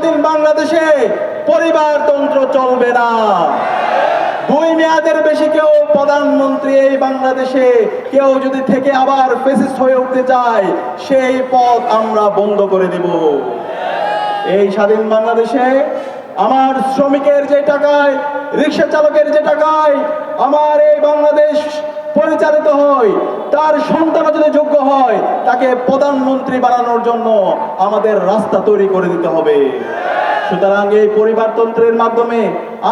স্বাধীন বাংলাদেশে পরিবারতন্ত্র চলবে না। 2 মেয়াদের বেশি কেউ প্রধানমন্ত্রী এই বাংলাদেশে কেউ যদি থেকে আবার ফ্যাসিস্ট হয়ে উঠতে চায়, সেই পথ আমরা বন্ধ করে দেব। এই স্বাধীন বাংলাদেশে আমার শ্রমিকের যে টাকায়, রিক্সা চালকের যে টাকায় আমার এই বাংলাদেশ পরিচালিত হয়, তার সন্তান যদি যোগ্য হয়, তাকে প্রধানমন্ত্রী বানানোর জন্য আমাদের রাস্তা তৈরি করে দিতে হবে। সুতরাং এই পরিবারতন্ত্রের মাধ্যমে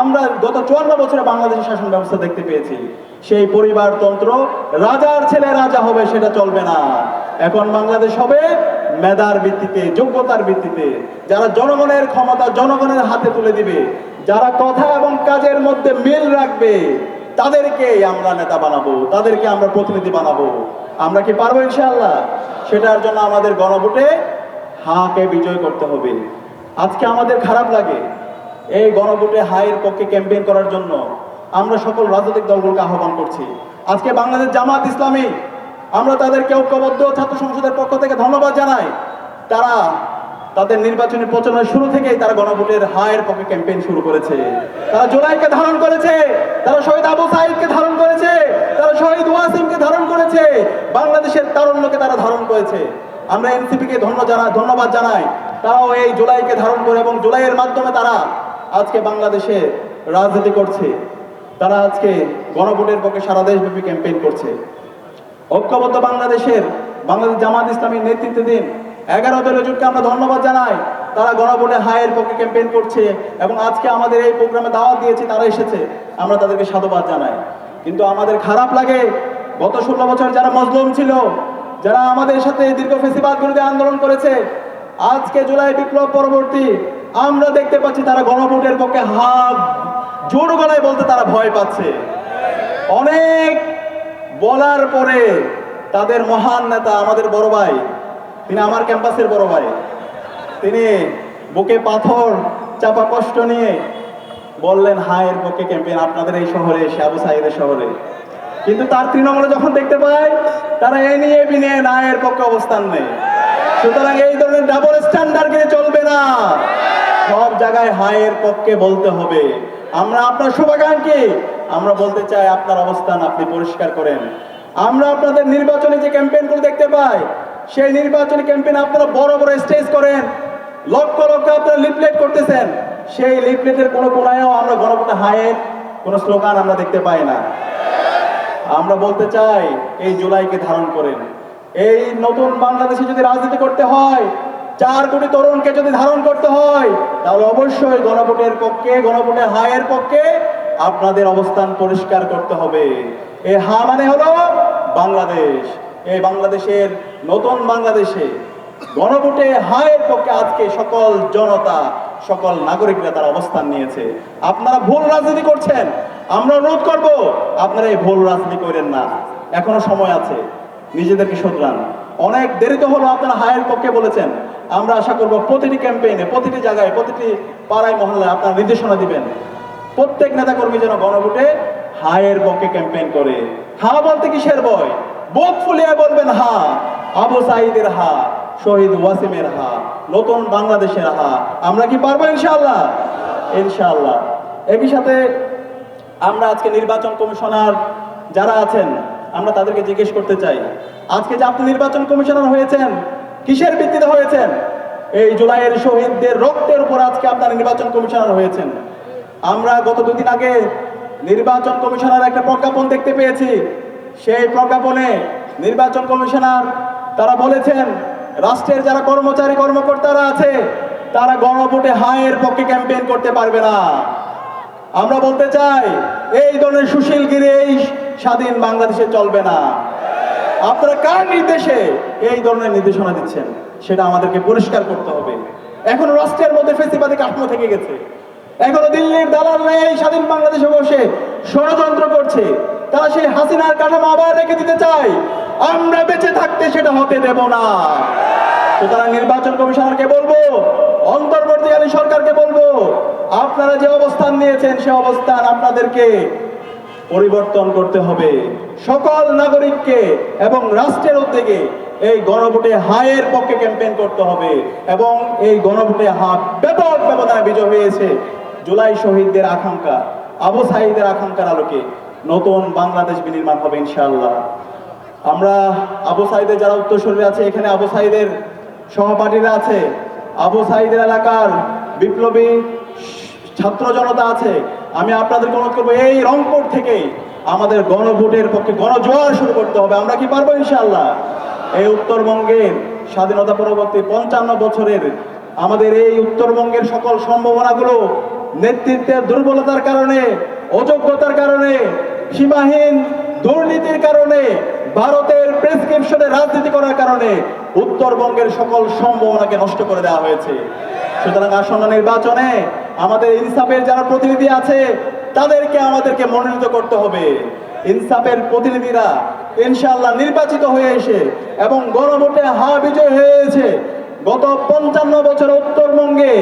আমরা গত 54 বছরে বাংলাদেশের শাসন ব্যবস্থা দেখতে পেয়েছি। সেই পরিবারতন্ত্র রাজার ছেলে রাজা হবে, সেটা চলবে না। এখন বাংলাদেশ হবে মেধার ভিত্তিতে, যোগ্যতার ভিত্তিতে। যারা জনগণের ক্ষমতা জনগণের হাতে তুলে দিবে, যারা কথা এবং কাজের মধ্যে মিল রাখবে, তাদেরকে আমরা নেতা বানাবো, তাদেরকে আমরা প্রতিনিধি বানাবো। আমরা কি পারবো ইনশাআল্লাহ? সেটার জন্য আমাদের গণভোটে হাকে বিজয় করতে হবে। আজকে আমাদের খারাপ লাগে, এই গণভোটে হায়ের পক্ষে ক্যাম্পেইন করার জন্য আমরা সকল রাজনৈতিক দলগুলোকে আহ্বান করছি। আজকে বাংলাদেশ জামাত ইসলামী, আমরা তাদেরকে ঐক্যবদ্ধ ছাত্র সংসদের পক্ষ থেকে ধন্যবাদ জানাই। তারা তাদের নির্বাচনী প্রচারণার শুরু থেকেই তারা গণভোটের হায়ের পক্ষে ক্যাম্পেইন শুরু করেছে। তারা জুলাইকে ধারণ করেছে, তারা শহীদ আবু সাঈদকে ধারণ করেছে, তারা শহীদ ওয়াসিমকে ধারণ করেছে, বাংলাদেশের তারুণ্যকে তারা ধারণ করেছে। আমরা এনসিপিকে ধন্যবাদ জানাই, তারাও এই জুলাইকে ধারণ করে এবং জুলাইয়ের মাধ্যমে তারা আজকে বাংলাদেশে রাজনীতি করছে। তারা আজকে গণভোটের পক্ষে সারা দেশব্যাপী ক্যাম্পেইন করছে। ঐক্যবদ্ধ বাংলাদেশ জামাত ইসলামীর নেতৃত্বাধীন 11 দলীয় জোটকে আমরা ধন্যবাদ জানাই। তারা গণভোটে হায়ের পক্ষে ক্যাম্পেইন করছে এবং আজকে আমাদের এই প্রোগ্রামে দাওয়াত দিয়েছে, তারা এসেছে, আমরা তাদেরকে সাধুবাদ জানাই। কিন্তু আমাদের খারাপ লাগে, গত 16 বছর যারা মজলুম ছিল, যারা আমাদের সাথে দীর্ঘ ফ্যাসিবাদ বিরোধী আন্দোলন করেছে, আজকে জুলাই বিপ্লব পরবর্তী আমরা দেখতে পাচ্ছি তারা গণভোটের পক্ষে হাত জোর গলায় বলতে তারা ভয় পাচ্ছে। অনেক বলার পরে তাদের মহান নেতা, আমাদের বড় ভাই, তিনি আমার ক্যাম্পাসের বড় ভাই, তিনি বুকে পাথর চাপা কষ্ট নিয়ে বললেন হায়ের পক্ষে ক্যাম্পেইন আপনাদের এই শহরে এসে, আবু সাঈদের শহরে। কিন্তু তার তৃণমূলে যখন দেখতে পায় তারা এ নিয়ে বিনিয়ে হায়ের পক্ষে অবস্থান নেই। সুতরাং এই ধরনের ডাবল স্ট্যান্ডার্ড নিয়ে চলবে না, সব জায়গায় হায়ের পক্ষে বলতে হবে। আমরা আপনার শুভাকাঙ্ক্ষী, আমরা বলতে চাই আপনার অবস্থান আপনি পরিষ্কার করেন। আমরা আপনাদের নির্বাচনী যে ক্যাম্পেইনগুলো দেখতে পাই, সেই নির্বাচনী ক্যাম্পেইন আপনারা বড় বড় স্টেজ করেন, লক্ষ লক্ষ আপনারা লিফলেট করতেছেন, সেই লিফলেটের কোনো কোনায়ও আমরা গণভোটে হায়ের কোনো স্লোগান আমরা দেখতে পাই না। আমরা বলতে চাই এই জুলাইকে ধারণ করেন। এই নতুন বাংলাদেশে যদি রাজনীতি করতে হয়, 4 কোটি তরুণকে যদি ধারণ করতে হয়, তাহলে অবশ্যই গণভোটের পক্ষে, গণভোটে হায়ের পক্ষে আপনাদের অবস্থান পরিষ্কার করতে হবে। এই হা মানে হলো বাংলাদেশ। এই বাংলাদেশের নতুন বাংলাদেশে গণভোটে হায়ের পক্ষে আজকে সকল জনতা, সকল নাগরিকরা তারা অবস্থান নিয়েছে। আপনারা ভুল রাজনীতি করছেন, আমরা অনুরোধ করব আপনারা এই ভুল রাজনীতি করেন না, এখনো সময় আছে, নিজেদেরকে শুধরান। অনেক দেরিতে হলো আপনারা হায়ের পক্ষে বলেছেন। আমরা আশা করব প্রতিটি ক্যাম্পেইনে, প্রতিটি জায়গায়, প্রতিটি পাড়ায় মহল্লায় আপনারা নির্দেশনা দিবেন, প্রত্যেক নেতাকর্মী যেন গণভোটে হায়ের পক্ষে ক্যাম্পেইন করে। হা বলতে কিসের ভয়? বুক ফুলিয়ে বলবেন হা, আবু সাঈদের হা, শহীদ ওয়াসিমের হা, নতুন বাংলাদেশের হা। আমরা কি পারবো ইনশাআল্লাহ? ইনশাআল্লাহ। একই সাথে আমরা আজকে নির্বাচন কমিশনার যারা আছেন, আমরা তাদেরকে জিজ্ঞেস করতে চাই, আজকে যে আপনি নির্বাচন কমিশনার হয়েছেন, কিসের ভিত্তিতে হয়েছেন? এই জুলাইয়ের শহীদদের রক্তের উপর আজকে আপনারা নির্বাচন কমিশনার হয়েছেন। আমরা গত 2 দিন আগে নির্বাচন কমিশনার একটা প্রজ্ঞাপন দেখতে পেয়েছি। সেই প্রজ্ঞাপনে নির্বাচন কমিশনার তারা বলেছেন, রাষ্ট্রের যারা কর্মচারী কর্মকর্তারা আছে তারা গণভোটে হায়ের পক্ষে ক্যাম্পেইন করতে পারবে না। আমরা বলতে চাই এই ধরনের সুশীলগিরি এই স্বাধীন বাংলাদেশে চলবে না। আপনারা কার নির্দেশে এই ধরনের নির্দেশনা দিচ্ছেন সেটা আমাদেরকে পরিষ্কার করতে হবে। এখনো রাষ্ট্রের মধ্যে ফ্যাসিবাদী কাঠামো থেকে গেছে, এখনো দিল্লির দালালরা এই স্বাধীন বাংলাদেশে বসে ষড়যন্ত্র করছে। তারা সেই হাসিনার কাঠামো আবার রেখে দিতে চায়, আমরা বেঁচে থাকতে সেটা হতে দেব না। সুতরাং নির্বাচন কমিশনারকে বলবো, অন্তর্বর্তীকালীন সরকারকে বলবো, আপনারা যে অবস্থান নিয়েছেন সে অবস্থান আপনাদেরকে পরিবর্তন করতে হবে। সকল নাগরিককে এবং রাষ্ট্রের উদ্যোগে এই গণভোটে হায়ের পক্ষে ক্যাম্পেইন করতে হবে এবং এই গণভোটে ব্যাপক ব্যবধানে বিজয় হয়েছে জুলাই শহীদদের আকাঙ্ক্ষা, আবু সাঈদের আকাঙ্ক্ষার আলোকে নতুন বাংলাদেশ বিনির্মাণ হবে ইনশাআল্লাহ। আমরা আবু সাঈদের যারা উত্তরসূরি আছে, এখানে আবু সাঈদের সহপাঠীরা আছে, আবু সাঈদের এলাকার বিপ্লবী ছাত্র জনতা আছে। আমি আপনাদেরকে অনুরোধ করবো এই রংপুর থেকে আমাদের গণভোটের পক্ষে গণজোয়ার শুরু করতে হবে। আমরা কি পারবো ইনশাআল্লাহ? এই উত্তরবঙ্গের স্বাধীনতা পরবর্তী 55 বছরের আমাদের এই উত্তরবঙ্গের সকল সম্ভাবনাগুলো নেতৃত্বের দুর্বলতার কারণে, অযোগ্যতার কারণে, সীমাহীন দুর্নীতির কারণে, ভারতের প্রেসক্রিপশনে রাজনীতি করার কারণে উত্তরবঙ্গের সকল সম্ভাবনাকে নষ্ট করে দেওয়া হয়েছে। সুতরাং আসন্ন নির্বাচনে আমাদের ইনসাফের যারা প্রতিনিধি আছে তাদেরকে আমাদেরকে মনোনীত করতে হবে। ইনসাফের প্রতিনিধিরা ইনশাআল্লাহ নির্বাচিত হয়ে এসে এবং গণভোটে বিজয় হয়েছে। গত 55 বছর উত্তরবঙ্গে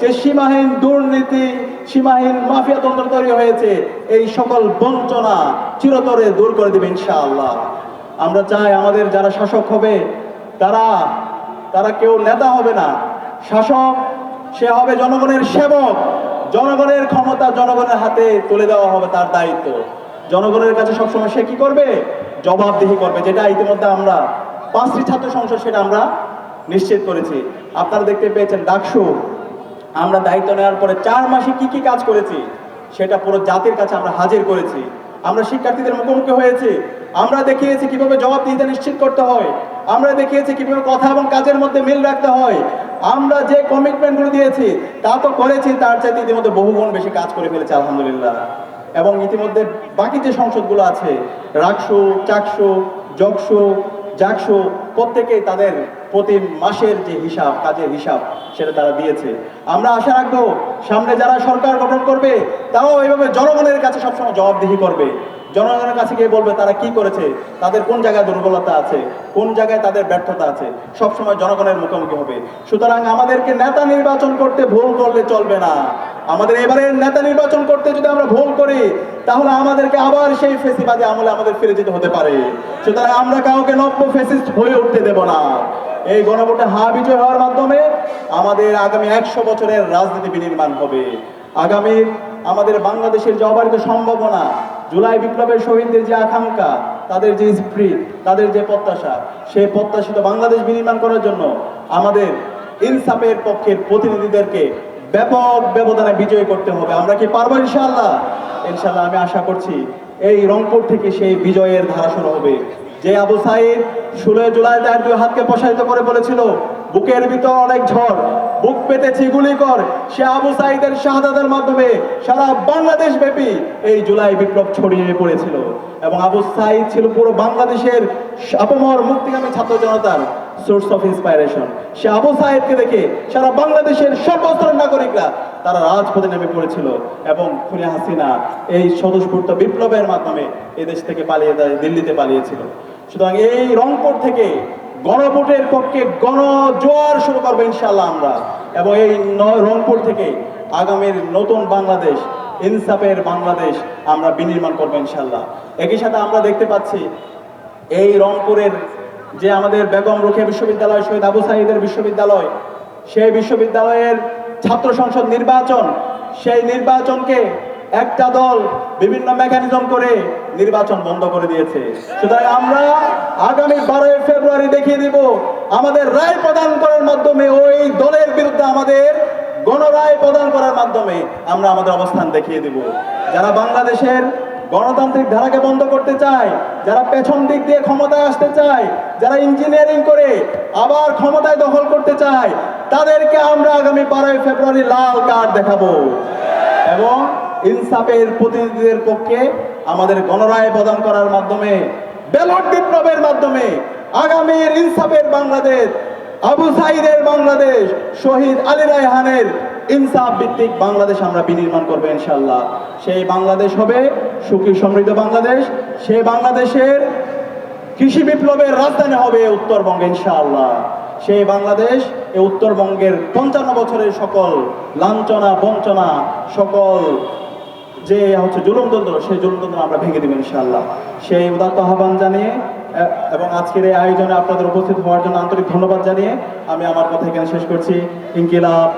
যে সীমাহীন দুর্নীতি, সীমাহীন মাফিয়াতন্ত্র তৈরি হয়েছে, এই সকল বঞ্চনা চিরতরে দূর করে দেবে ইনশাআল্লাহ। আমরা চাই আমাদের যারা শাসক হবে তারা কেউ নেতা হবে না, শাসক সে হবে জনগণের সেবক। জনগণের ক্ষমতা জনগণের হাতে তুলে দেওয়া হবে তার দায়িত্ব। জনগণের কাছে সবসময় সে কি করবে? জবাবদিহি করবে, যেটা ইতিমধ্যে আমরা 5টি ছাত্র সংসদ সেটা আমরা নিশ্চিত করেছি। আপনারা দেখতে পেয়েছেন ডাকসু আমরা দায়িত্ব নেওয়ার পরে 4 মাসে কি কাজ করেছি সেটা পুরো জাতির কাছে আমরা হাজির করেছি। আমরা শিক্ষার্থীদের মুখোমুখি হয়েছি, আমরা দেখিয়েছি কিভাবে জবাবদিহিতা নিশ্চিত করতে হয়, আমরা দেখিয়েছি কিভাবে কথা এবং কাজের মধ্যে মিল রাখতে হয়। আমরা যে কমিটমেন্টগুলো দিয়েছি তা তো করেছি, তার চাইতে ইতিমধ্যে বহুগুণ বেশি কাজ করে ফেলেছে আলহামদুলিল্লাহ। এবং ইতিমধ্যে বাকি যে সংসদগুলো আছে, রাকসু, চাকসু, জকসু, জাকসু, প্রত্যেকেই তাদের প্রতি মাসের যে হিসাব, কাজের হিসাব সেটা তারা দিয়েছে। আমরা আশা রাখবো সামনে যারা সরকার গঠন করবে তারাও এইভাবে জনগণের কাছে সবসময় জবাবদিহি করবে। জনগণের কাছে গিয়ে বলবে তারা কি করেছে, তাদের কোন জায়গায় দুর্বলতা আছে, কোন জায়গায় তাদের ব্যর্থতা আছে, সবসময় জনগণের মুখোমুখি হবে। সুতরাং আমাদেরকে নেতা নির্বাচন করতে ভুল করলে চলবে না। আমাদের এবারের নেতা নির্বাচন করতে যদি আমরা ভুল করি তাহলে আমাদেরকে আবার সেই ফেসিবাদী আমলে আমাদের ফিরে যেতে হতে পারে। সুতরাং আমরা কাউকে নব্য ফেসিস্ট হয়ে উঠতে দেব না। এই গণভোটে বিজয় হওয়ার মাধ্যমে আমাদের আগামী 100 বছরের রাজনীতি বিনির্মাণ হবে। আগামী আমাদের বাংলাদেশের যে অবারিত সম্ভাবনা, জুলাই বিপ্লবের শহীদদের যে আকাঙ্ক্ষা, তাদের যে স্পিরিট, তাদের যে প্রত্যাশা, সেই প্রত্যাশিত বাংলাদেশ বিনির্মাণ করার জন্য আমাদের ইনসাফের পক্ষের প্রতিনিধিদেরকে ব্যাপক ব্যবধানে বিজয় করতে হবে। আমরা কি পারবো ইনশাআল্লাহ? ইনশাআল্লাহ আমি আশা করছি এই রংপুর থেকে সেই বিজয়ের ধারা শুরু হবে। যে আবু সাঈদ 16 জুলাই তার 2 হাতকে প্রসারিত করে বলেছিল বুকের ভিতর অনেক ঝড়, বুক পেতেছি গুলি কর, সে আবু সাঈদের শাহাদাতের মাধ্যমে সারা বাংলাদেশ ব্যাপী এই জুলাই বিপ্লব ছড়িয়ে পড়েছিল। এবং আবু সাঈদ ছিল পুরো বাংলাদেশের আপামর মুক্তিগামী ছাত্র জনতার সোর্স অফ ইন্সপাইরেশন। সে আবু সাঈদকে দেখে সারা বাংলাদেশের সর্বস্তরের নাগরিকরা তারা রাজপথে নেমে পড়েছিল এবং খুনি হাসিনা এই স্বতঃস্ফূর্ত বিপ্লবের মাধ্যমে এদেশ থেকে পালিয়ে দিল্লিতে পালিয়েছিল। সুতরাং এই রংপুর থেকে গণভোটের পক্ষে গণজোয়ার শুরু করবো ইনশাআল্লাহ আমরা। এবং এই রংপুর থেকে আগামীর নতুন বাংলাদেশ, ইনসাফের বাংলাদেশ আমরা বিনির্মাণ করবো ইনশাআল্লাহ। একই সাথে আমরা দেখতে পাচ্ছি এই রংপুরের যে আমাদের বেগম রোকেয়া বিশ্ববিদ্যালয়, শহীদ আবু সাঈদের বিশ্ববিদ্যালয়, সেই বিশ্ববিদ্যালয়ের ছাত্র সংসদ নির্বাচন, সেই নির্বাচনকে একটা দল বিভিন্ন মেকানিজম করে নির্বাচন বন্ধ করে দিয়েছে। সুতরাং আমরা আগামী 12 ফেব্রুয়ারি দেখিয়ে দিব আমাদের রায় প্রদান করার মাধ্যমে, ওই দলের বিরুদ্ধে আমাদের গণরায় প্রদান করার মাধ্যমে আমরা আমাদের অবস্থান দেখিয়ে দিব। যারা বাংলাদেশের গণতান্ত্রিক ধারাকে বন্ধ করতে চায়, যারা পেছন দিক দিয়ে ক্ষমতায় আসতে চায়, যারা ইঞ্জিনিয়ারিং করে আবার ক্ষমতায় দখল করতে চায়, তাদেরকে আমরা আগামী 12 ফেব্রুয়ারি লাল কার্ড দেখাবো। এবং ইনসাফের প্রতিনিধিদের পক্ষে আমাদের গণরায় প্রদান করার মাধ্যমে, ব্যালট বিপ্লবের মাধ্যমে আগামীর ইনসাফের বাংলাদেশ, আবু সাঈদের বাংলাদেশ, শহীদ আলী রায়হানের ইনসাফ ভিত্তিক বাংলাদেশ আমরা বিনির্মাণ করবো ইনশাআল্লাহ। সেই বাংলাদেশ হবে সুখী সমৃদ্ধ বাংলাদেশ। সেই বাংলাদেশের কৃষি বিপ্লবের রাজধানী হবে উত্তরবঙ্গ ইনশাআল্লাহ। সেই বাংলাদেশ এই উত্তরবঙ্গের 55 বছরের সকল লাঞ্ছনা বঞ্চনা, সকল যে জুলুমতন্ত্র, সেই জুলুমতন্ত্র আমরা ভেঙে দেব ইনশাআল্লাহ। সেই উদাত্ত আহ্বান জানিয়ে এবং আজকের এই আয়োজনে আপনাদের উপস্থিত হওয়ার জন্য আন্তরিক ধন্যবাদ জানিয়ে আমি আমার কথা এখানে শেষ করছি। ইনকিলাব